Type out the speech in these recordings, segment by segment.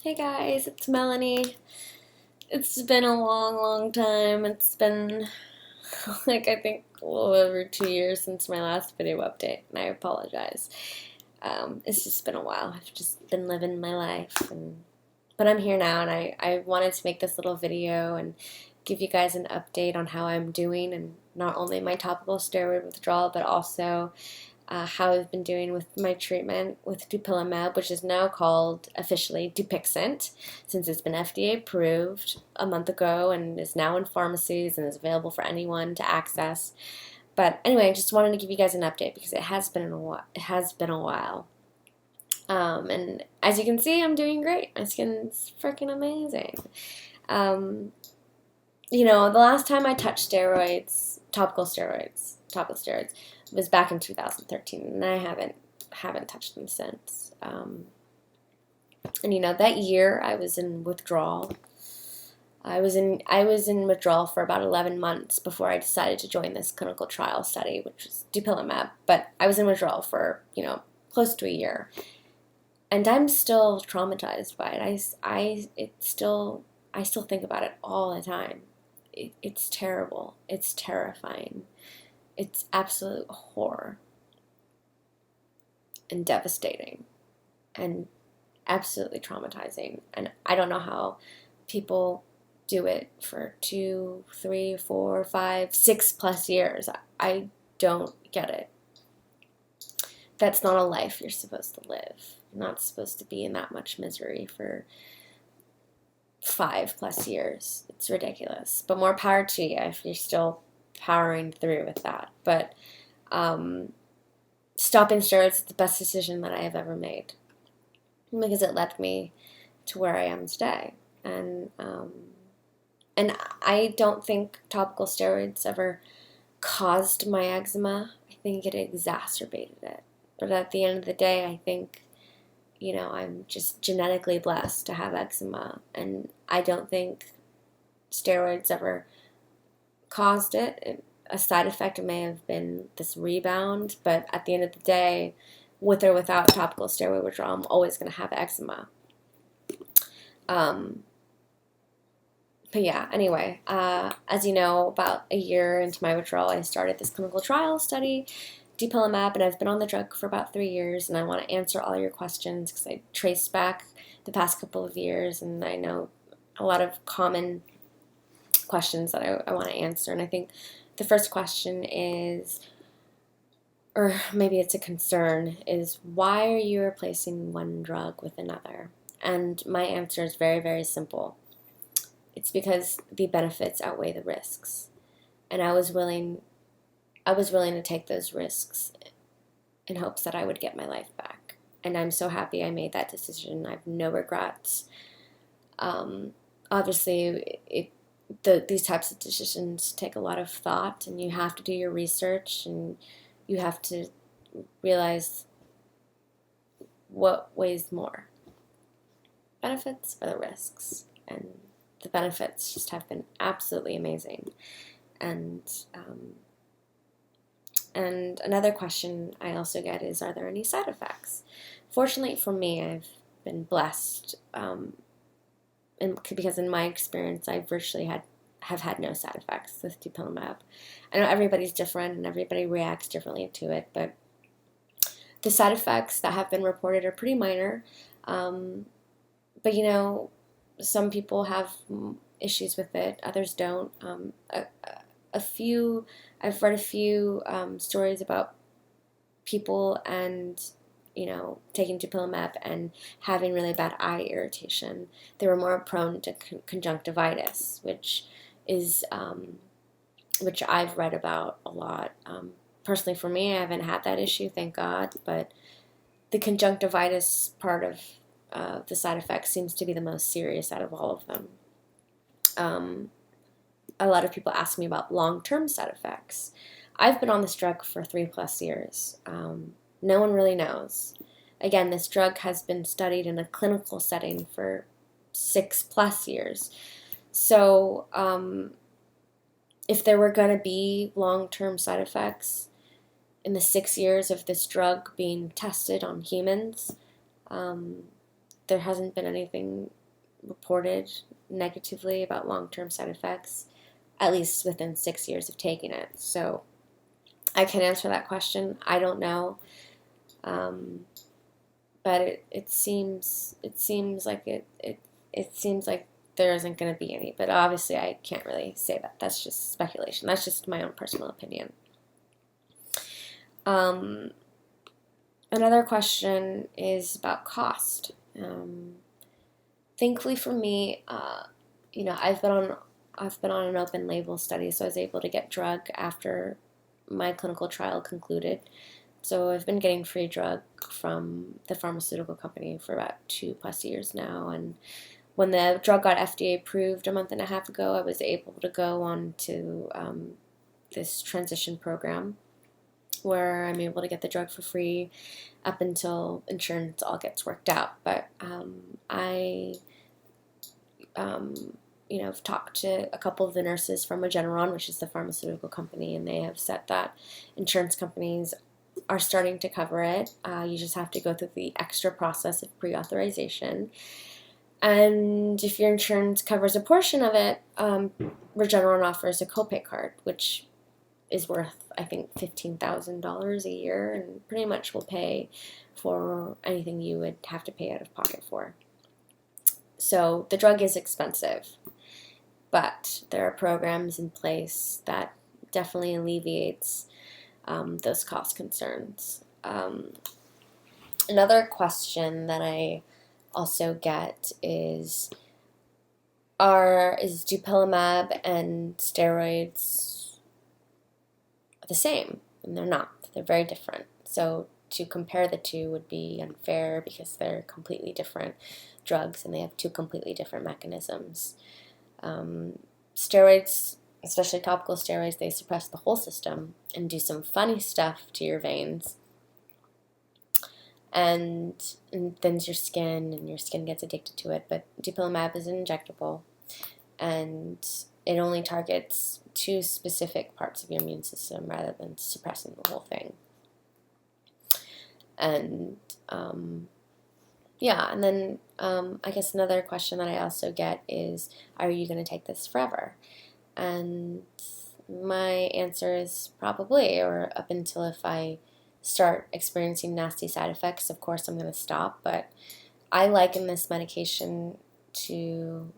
Hey guys, it's Melanie. It's been a long time. It's been I think a little over 2 years since my last video update, and I apologize. It's just been a while. I've just been living my life, but I'm here now, and I wanted to make this little video and give you guys an update on how I'm doing, and not only my topical steroid withdrawal, but also how I've been doing with my treatment with Dupilumab, which is now called officially Dupixent, since it's been FDA approved a month ago and is now in pharmacies and is available for anyone to access. But anyway, I just wanted to give you guys an update because it has been a while. And as you can see, I'm doing great. My skin's freaking amazing. The last time I touched topical steroids, was back in 2013, and I haven't touched them since. And that year I was in withdrawal. I was in withdrawal for about 11 months before I decided to join this clinical trial study, which was Dupilumab. But I was in withdrawal for close to a year, and I'm still traumatized by it. I still think about it all the time. It's terrible. It's terrifying. It's absolute horror and devastating and absolutely traumatizing. And I don't know how people do it for 2, 3, 4, 5, 6+ years. I don't get it. That's not a life you're supposed to live. You're not supposed to be in that much misery for 5+ years. It's ridiculous. But more power to you if you're still powering through with that. But stopping steroids is the best decision that I have ever made, because it led me to where I am today. And I don't think topical steroids ever caused my eczema. I think it exacerbated it. But at the end of the day, I think I'm just genetically blessed to have eczema, and I don't think steroids ever caused it. A side effect may have been this rebound, but at the end of the day, with or without topical steroid withdrawal, I'm always going to have eczema. But yeah, anyway, as you know, about a year into my withdrawal, I started this clinical trial study, Dupilumab, and I've been on the drug for about 3 years, and I want to answer all your questions because I traced back the past couple of years, and I know a lot of common questions that I want to answer. And I think the first question is, or maybe it's a concern, is why are you replacing one drug with another? And my answer is very, very simple. It's because the benefits outweigh the risks, and I was willing to take those risks in hopes that I would get my life back. And I'm so happy I made that decision. I have no regrets. Obviously, these types of decisions take a lot of thought, and you have to do your research, and you have to realize what weighs more, benefits or the risks. And the benefits just have been absolutely amazing. And another question I also get is, are there any side effects? Fortunately for me, I've been blessed, because in my experience, I virtually have had no side effects with Dupilumab. I know everybody's different and everybody reacts differently to it, but the side effects that have been reported are pretty minor. But some people have issues with it, others don't. I've read a few stories about people and taking Dupilumab and having really bad eye irritation. They were more prone to conjunctivitis, which I've read about a lot. Personally, for me, I haven't had that issue, thank God. But the conjunctivitis part of the side effects seems to be the most serious out of all of them. A lot of people ask me about long-term side effects. I've been on this drug for 3+ years. No one really knows. Again, this drug has been studied in a clinical setting for 6+ years. So if there were going to be long-term side effects in the 6 years of this drug being tested on humans, there hasn't been anything reported negatively about long-term side effects, at least within 6 years of taking it. So I can answer that question. I don't know, but it seems like there isn't going to be any. But obviously, I can't really say that. That's just speculation. That's just my own personal opinion. Another question is about cost. Thankfully for me, I've been on an open label study, so I was able to get drug after my clinical trial concluded. So I've been getting free drug from the pharmaceutical company for about 2+ years now. And when the drug got FDA approved a month and a half ago, I was able to go on to this transition program where I'm able to get the drug for free up until insurance all gets worked out. But I've talked to a couple of the nurses from Regeneron, which is the pharmaceutical company, and they have said that insurance companies are starting to cover it. You just have to go through the extra process of pre-authorization. And if your insurance covers a portion of it, Regeneron offers a copay card, which is worth, I think, $15,000 a year, and pretty much will pay for anything you would have to pay out of pocket for. So the drug is expensive, but there are programs in place that definitely alleviates those cost concerns. Another question that I also get is Dupilumab and steroids the same? And they're not. They're very different. So to compare the two would be unfair because they're completely different drugs and they have two completely different mechanisms. Steroids, especially topical steroids, they suppress the whole system and do some funny stuff to your veins. And thins your skin, and your skin gets addicted to it. But Dupilumab is injectable, and it only targets two specific parts of your immune system rather than suppressing the whole thing. And and then I guess another question that I also get is, are you going to take this forever? And my answer is probably, or up until if I start experiencing nasty side effects, of course I'm going to stop. But I liken this medication to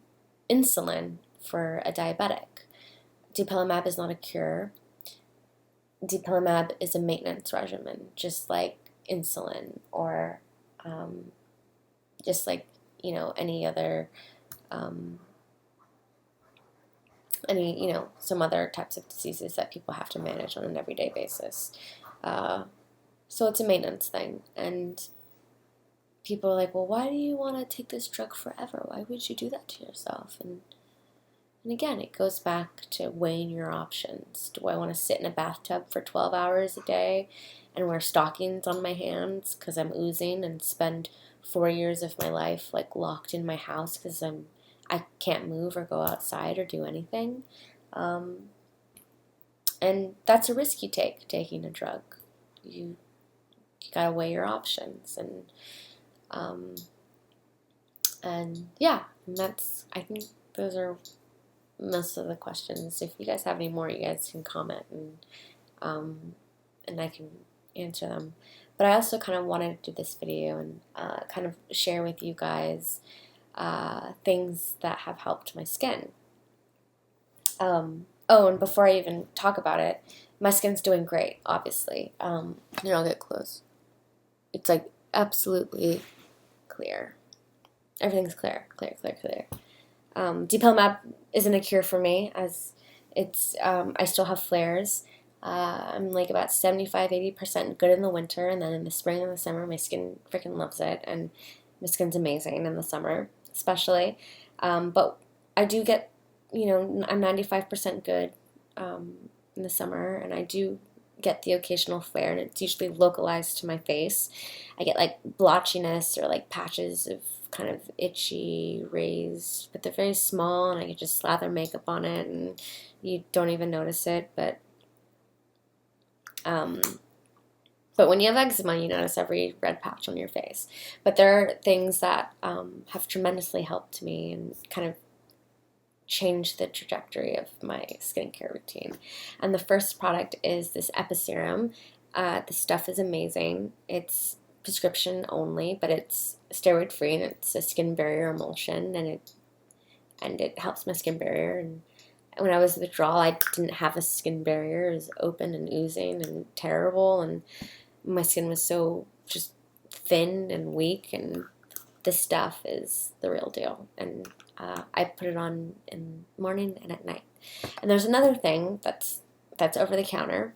insulin for a diabetic. Dupilumab is not a cure. Dupilumab is a maintenance regimen, just like insulin, or just like any other some other types of diseases that people have to manage on an everyday basis. So it's a maintenance thing, and people are like, well, why do you want to take this drug forever? Why would you do that to yourself? And again, it goes back to weighing your options. Do I want to sit in a bathtub for 12 hours a day and wear stockings on my hands because I'm oozing, and spend 4 years of my life like locked in my house because I can't move or go outside or do anything? And that's a risk you take, taking a drug. You gotta weigh your options, and I think those are most of the questions. If you guys have any more, you guys can comment, and I can answer them. But I also kind of wanted to do this video and kind of share with you guys things that have helped my skin. And before I even talk about it, my skin's doing great, obviously. I'll get close. It's like absolutely clear. Everything's clear. Dupilumab isn't a cure for me, as it's I still have flares. I'm like about 75-80% good in the winter, and then in the spring and the summer, my skin freaking loves it, and my skin's amazing in the summer, especially. But I do get, I'm 95% good in the summer, and I do get the occasional flare, and it's usually localized to my face. I get like blotchiness or like patches of kind of itchy, raised, but they're very small, and I can just slather makeup on it and you don't even notice it. But But when you have eczema, you notice every red patch on your face. But there are things that have tremendously helped me and kind of changed the trajectory of my skincare routine. And the first product is this Episerum. The stuff is amazing. It's prescription only, but it's steroid free, and it's a skin barrier emulsion, and it helps my skin barrier. And when I was in withdrawal, I didn't have a skin barrier. It was open and oozing and terrible, and my skin was so just thin and weak, and this stuff is the real deal. And I put it on in the morning and at night. And there's another thing that's over the counter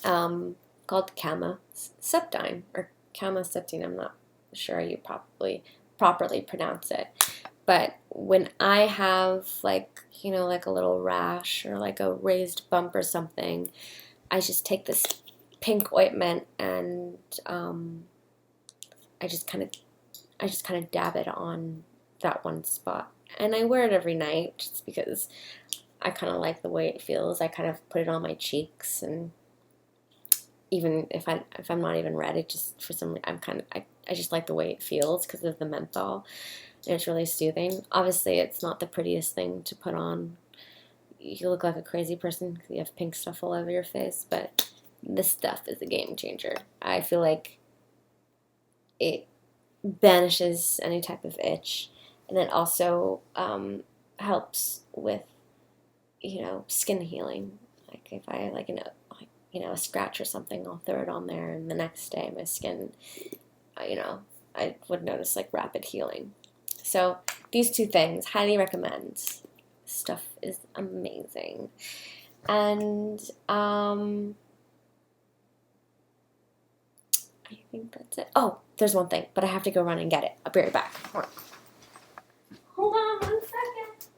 called Camaseptine, or Camaseptine. I'm not sure you properly pronounce it. But when I have like a little rash or like a raised bump or something, I just take this pink ointment and I just kind of dab it on that one spot, and I wear it every night just because I kind of like the way it feels. I kind of put it on my cheeks, and even if I'm not even red, it just for some reason I just like the way it feels because of the menthol, and it's really soothing. Obviously, it's not the prettiest thing to put on. You look like a crazy person because you have pink stuff all over your face, but this stuff is a game changer. I feel like it banishes any type of itch, and it also helps with skin healing. Like if I a scratch or something, I'll throw it on there, and the next day my skin I would notice like rapid healing. So these two things, highly recommend. Stuff is amazing. And I think that's it. Oh, there's one thing, but I have to go run and get it. I'll be right back. Hold on 1 second.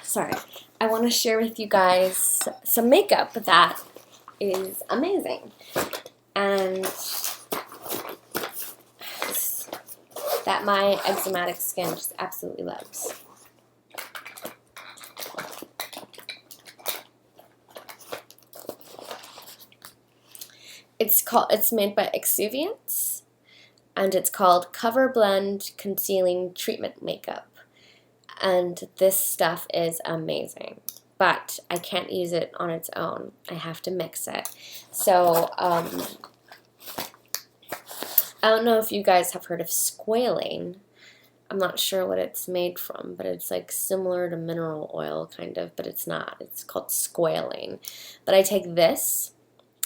Sorry. I want to share with you guys some makeup that is amazing, and that my eczematic skin just absolutely loves. It's made by Exuviance, and it's called Cover Blend Concealing Treatment Makeup. And this stuff is amazing, but I can't use it on its own. I have to mix it. So I don't know if you guys have heard of squalane. I'm not sure what it's made from, but it's like similar to mineral oil kind of, but it's not. It's called squalane. But I take this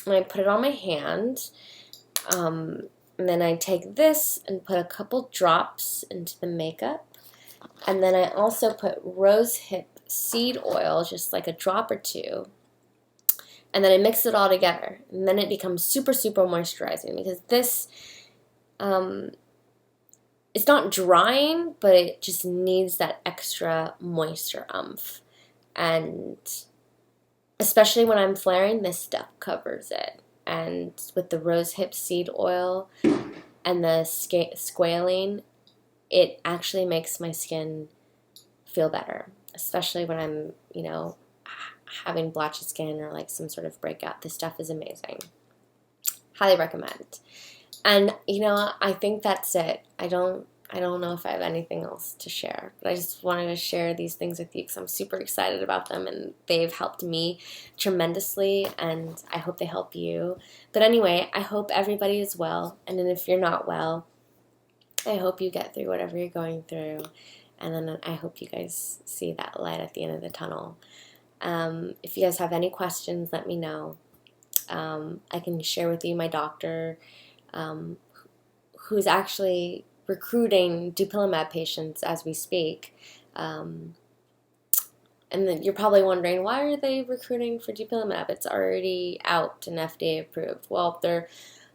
and I put it on my hand, and then I take this and put a couple drops into the makeup. And then I also put rosehip seed oil, just like a drop or two. And then I mix it all together. And then it becomes super, super moisturizing, because this, it's not drying, but it just needs that extra moisture oomph. And especially when I'm flaring, this stuff covers it. And with the rosehip seed oil and the squalane, it actually makes my skin feel better, especially when I'm, having blotchy skin or like some sort of breakout. This stuff is amazing. Highly recommend. And, I think that's it. I don't know if I have anything else to share, but I just wanted to share these things with you because I'm super excited about them, and they've helped me tremendously, and I hope they help you. But anyway, I hope everybody is well, and then if you're not well, I hope you get through whatever you're going through, and then I hope you guys see that light at the end of the tunnel. If you guys have any questions, let me know. I can share with you my doctor, who's actually recruiting Dupilumab patients as we speak. And then you're probably wondering, why are they recruiting for Dupilumab? It's already out and FDA approved. Well, they're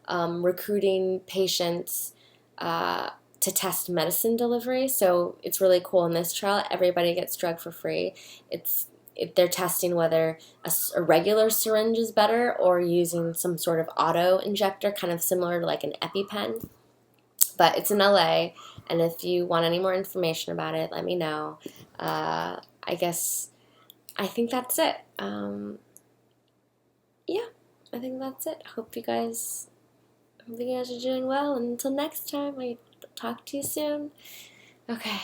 recruiting patients to test medicine delivery. So it's really cool. In this trial, everybody gets drug for free. They're testing whether a regular syringe is better or using some sort of auto injector, kind of similar to like an EpiPen. But it's in LA, and if you want any more information about it, let me know. I think that's it. Yeah, I think that's it. Hope you guys are doing well. And until next time, I talk to you soon. Okay.